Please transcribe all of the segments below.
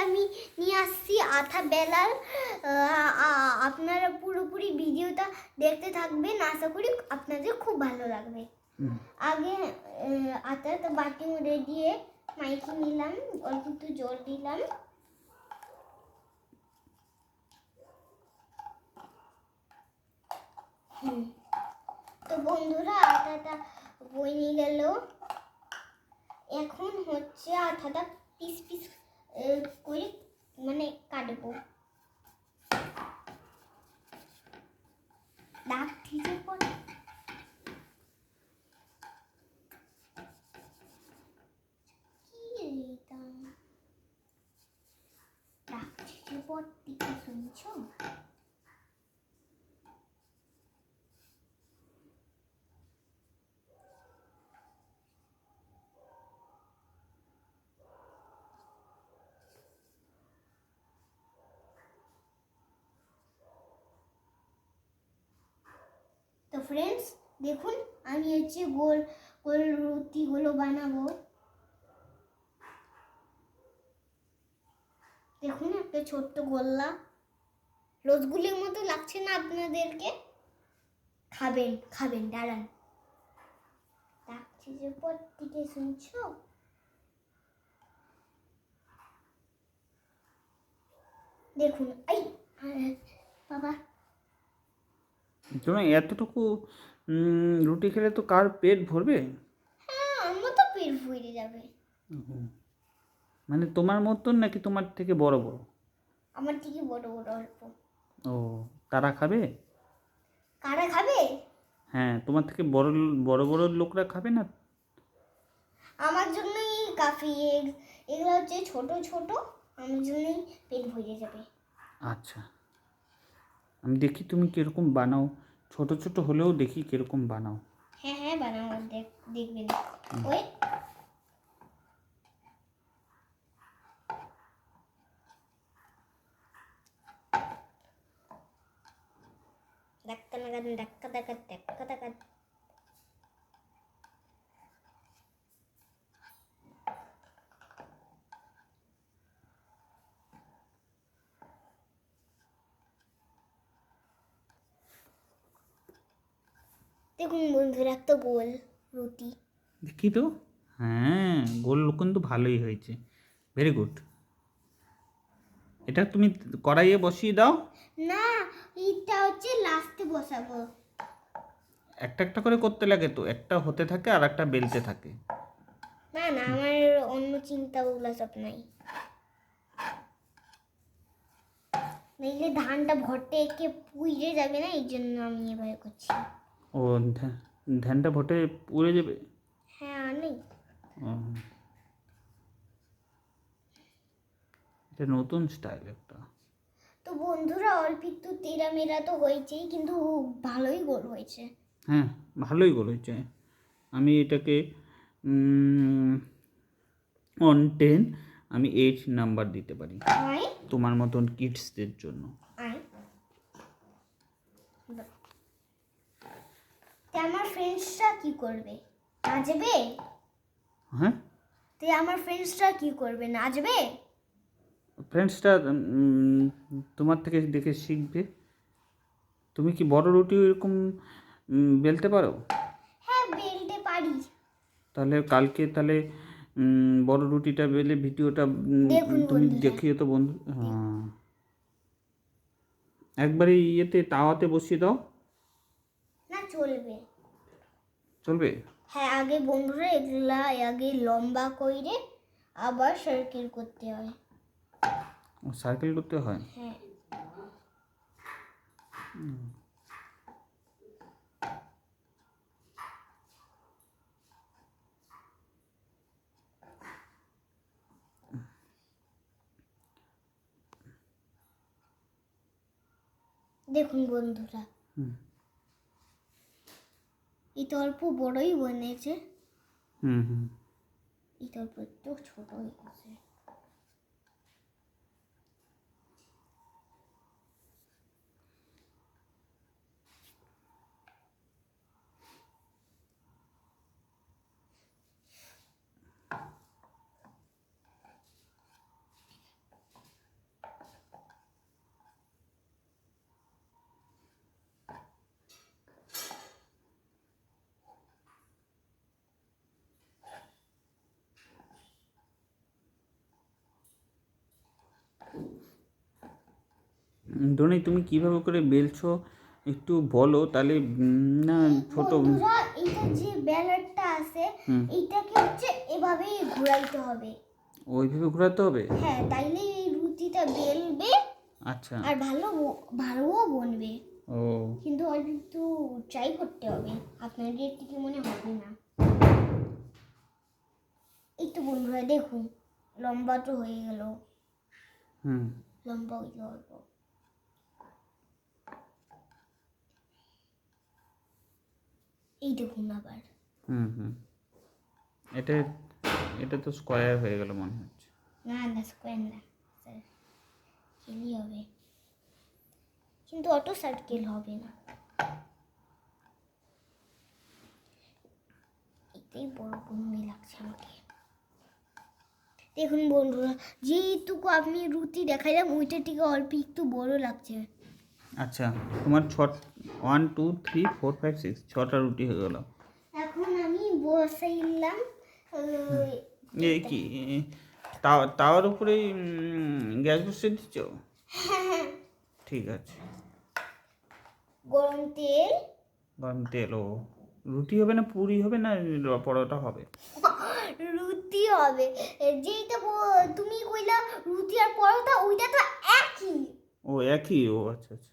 আমি নিয়ে আসছি আঠা বেলার। আপনারা পুরোপুরি ভিডিওটা দেখতে থাকবেন, আশা করি আপনাদের খুব ভালো লাগবে। আগে আটাটা বাটির মধ্যে দিয়ে মাইকে নিলাম, অল্প একটু জল দিলাম। তো বন্ধুরা আটাটা বইয়ে গেল। এখন হচ্ছে আটাটা পিস পিস করে মানে কাটবো। দাগ ঠিকই পড়ে। দাগ ঠিকই পড়তে কি শুনছো? তো ফ্রেন্ডস দেখুন, আমি হচ্ছে গোল গোল রুটিগুলো বানাবো। দেখুন একটা ছোট্ট গোল্লা, রোজগুলির মতো লাগছে না আপনাদেরকে? খাবেন খাবেন, দাঁড়ান। ডাকছি যে পর থেকে শুনছো? দেখুন এই বাবা, তুমি এতটুকু রুটি খেলে তো কার পেট ভরবে? হ্যাঁ আমার তো পেট ভরে যাবে। মানে তোমার মতন নাকি তোমার থেকে বড় বড়? আমার থেকে বড় বড় অল্প। ও, তারা খাবে? কারা খাবে? হ্যাঁ, তোমার থেকে বড় বড় বড় লোকরা খাবে না? আমার জন্যই কাফি। এগুলো হচ্ছে ছোট ছোট, আমার জন্যই পেট ভরে যাবে। আচ্ছা, আমি দেখি তুমি কীরকম বানাও। ছোট ছোট হলেও দেখি কীরকম বানাও। হ্যাঁ হ্যাঁ বানাবো, দেখবেন। ওই ধাক্কা লাগান, ধাক্কা ধাক্কা ধাক্কা ধাক্কা। দেখুন বন্ধুরা একটা গোল রুটি। দেখি তো। হ্যাঁ, গোল কিন্তু ভালোই হয়েছে, ভেরি গুড। এটা তুমি কড়াইয়ে বসিয়ে দাও। না, এটা হচ্ছে লাস্টে বসাবো। একটা একটা করে করতে লাগে তো, একটা হতে থাকে আর একটা বেলতে থাকে। না না, আমার অন্য চিন্তা ওগুলো সব নাই। নইলে ধানটা ভটে একে পুড়ে যাবে না, এই জন্য আমি এভাবে করছি। ও, ধানটা ভোটে পুড়ে যাবে? হ্যাঁ অনেক। ও, এটা নতুন স্টাইল একটা। তো বন্ধুরা অল্প একটু তেরা মেরা তো হয়েছেই, কিন্তু ভালোই গোল হয়েছে। হ্যাঁ, ভালোই বলেছে। আমি এটাকে 1-10 আমি 8 নাম্বার দিতে পারি আয় তোমার মতন কিডসদের জন্য। আয়। তে আমার ফ্রেন্ডসরা কি করবে? নাচবে? হ্যাঁ, তে আমার ফ্রেন্ডসরা কি করবে? নাচবে? ফ্রেন্ডসটা তোমার থেকে দেখে শিখবে। তুমি কি বড় রুটি এরকম বেলতে পারো? হ্যাঁ বেলতে পারি। তাহলে কালকে তাহলে বড় রুটিটা বেলে ভিডিওটা দেখুন তুমি বন্ধুরা। দেখিও তো বন্ধু। হ্যাঁ, একবারে ইয়েতে তাওয়াতে বসিয়ে দাও। না চলবে। চলবে? হ্যাঁ আগে বন্ধুরা এগুলা আগে লম্বা কইরে আবার সার্কেল করতে হয়। সার্কেল করতে হয়? হ্যাঁ দেখুন বন্ধুরা, এটা অল্প বড়ই বনেছে, হুম। এটা অল্প একটু ছোট হয়ে গেছে। ধনী তুমি কিভাবে করে বেলছো একটু বলো তাহলে। না ছোট। বন্ধুরা এইটা যে বেলারটা আছে হুম। এইটাকে হচ্ছে এভাবেই ঘোরাইতে হবে। ওইভাবে ঘোরাতে হবে? হ্যাঁ, তাইলে এই রুটিটা বেলবে আচ্ছা। আর ভালোও বনবে। ও কিন্তু অল্প একটু ট্রাই করতে হবে, আপনাদের থেকে মনে হবে না। এই তো বন্ধুরা দেখুন, লম্বা তো হয়ে গেল, হুম লম্বা হইল অল্প। এই দেখুন আবার। হুম হুম এটা এটা তো স্কোয়ার হয়ে গেল মনে হচ্ছে। না না, স্কোয়ার না স্যার, খেলি হবে, কিন্তু অটো সার্কেল হবে না। এটাই বড় বন্দি লাগছে আমাকে। দেখুন বন্ধুরা, যেইটুকু আপনি রুটি দেখাইলাম ওইটা থেকে অল্প একটু বড় লাগছে। আচ্ছা তোমার 1 2 3 4 5 6 6টা রুটি হয়ে গেল। এখন আমি বসাইলাম এই কি তাওয়ার উপরে গ্যাস বসিয়ে দিচ্ছ? ঠিক আছে। গরম তেল। গরম তেল। ও রুটি হবে না পুরি হবে না পরোটা হবে? রুটি হবে। যেটা তুমি কইলা রুটি আর পরোটা, ওইটা তো একই। ও একই। ও আচ্ছা আচ্ছা।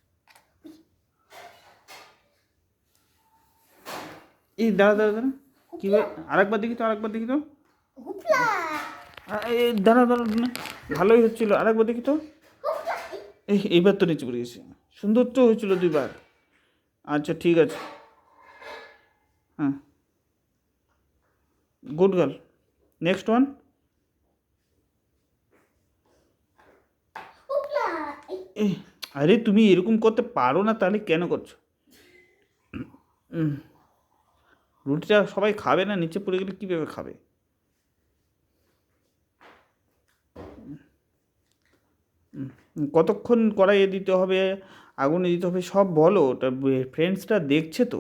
এই দাঁড়া দাঁড়া দাঁড়া কি আরেকবার দেখি তো হুপলা এই দাঁড়া দাঁড়া না, ভালোই হচ্ছিল, আরেকবার দেখি তো। হুপলা। এইবার তো নিচে পড়ে গেছে। সুন্দর তো হয়েছিল 2বার। আচ্ছা ঠিক আছে। হ্যাঁ good girl. Next one. Hoopla. আরে তুমি এরকম করতে পারো না, তাহলে কেন করছো? রুটিটা সবাই খাবে না, নিচে পড়ে গেলে কীভাবে খাবে? কতক্ষণ কড়াইয়ে দিতে হবে, আগুনে দিতে হবে সব বলো, ওটা ফ্রেন্ডসরা দেখছে তো।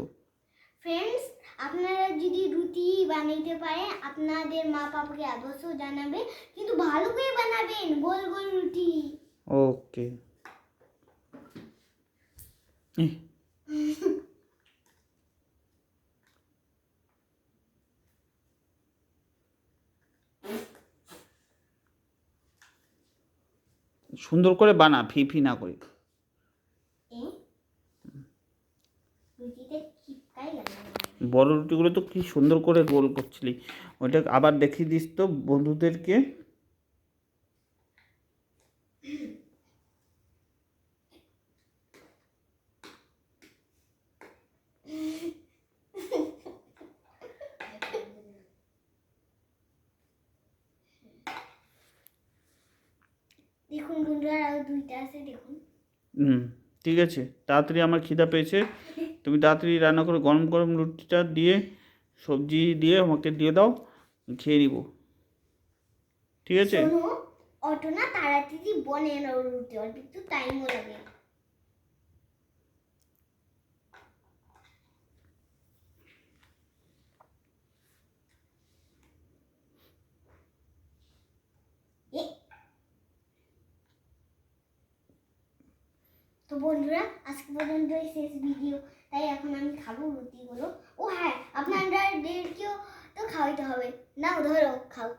ফ্রেন্ডস, আপনারা যদি রুটি বানাইতে পারেন আপনাদের মা বাবাকে অবশ্যই জানাবে, কিন্তু ভালো করে বানাবেন, গোল গোল রুটি। ওকে। সুন্দর করে বানা, ফি ফি না করে। রুটিতে চিপকাই গেল। বড় রুটিগুলো তো কি সুন্দর করে গোল করছিলি, ওইটা আবার দেখিয়ে দিস তো বন্ধুদেরকে। দেখুন বন্ধুরা, আরো দুইটা আছে দেখুন। ঠিক আছে, তাড়াতাড়ি আমার খিদা পেয়েছে, তুমি তাড়াতাড়ি রান্না করে গরম গরম রুটিটা দিয়ে সবজি দিয়ে আমাকে দিয়ে দাও, খেয়ে নিব। ঠিক আছে। শোনো, অটো না তাড়াতাড়ি বনে না রুটি, অল্প একটু টাইমও লাগে। তো বন্ধুরা, আজকে পর্যন্তই শেষ ভিডিও, তাই এখন আমি খাবো রুটিগুলো। ও হ্যাঁ, আপনাদেরকেও তো খাওয়াইতে হবে। নাও ধরো, খাও।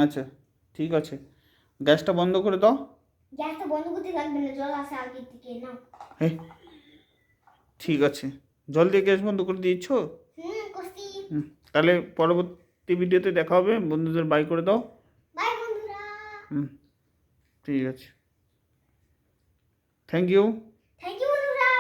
আচ্ছা ঠিক আছে, গ্যাসটা বন্ধ করে দাও। গ্যাসটা বন্ধ করতে লাগবে না, জল আসে আগের থেকে, নাও। হ্যাঁ ঠিক আছে, জল দিয়ে গ্যাস বন্ধ করে দিয়েছ? করছি। তাহলে পরবর্তী ভিডিওতে দেখা হবে, বন্ধুদের বাই করে দাও। বাই বন্ধুরা। ঠিক আছে, থ্যাংক ইউ। থ্যাংক ইউ বন্ধুরা।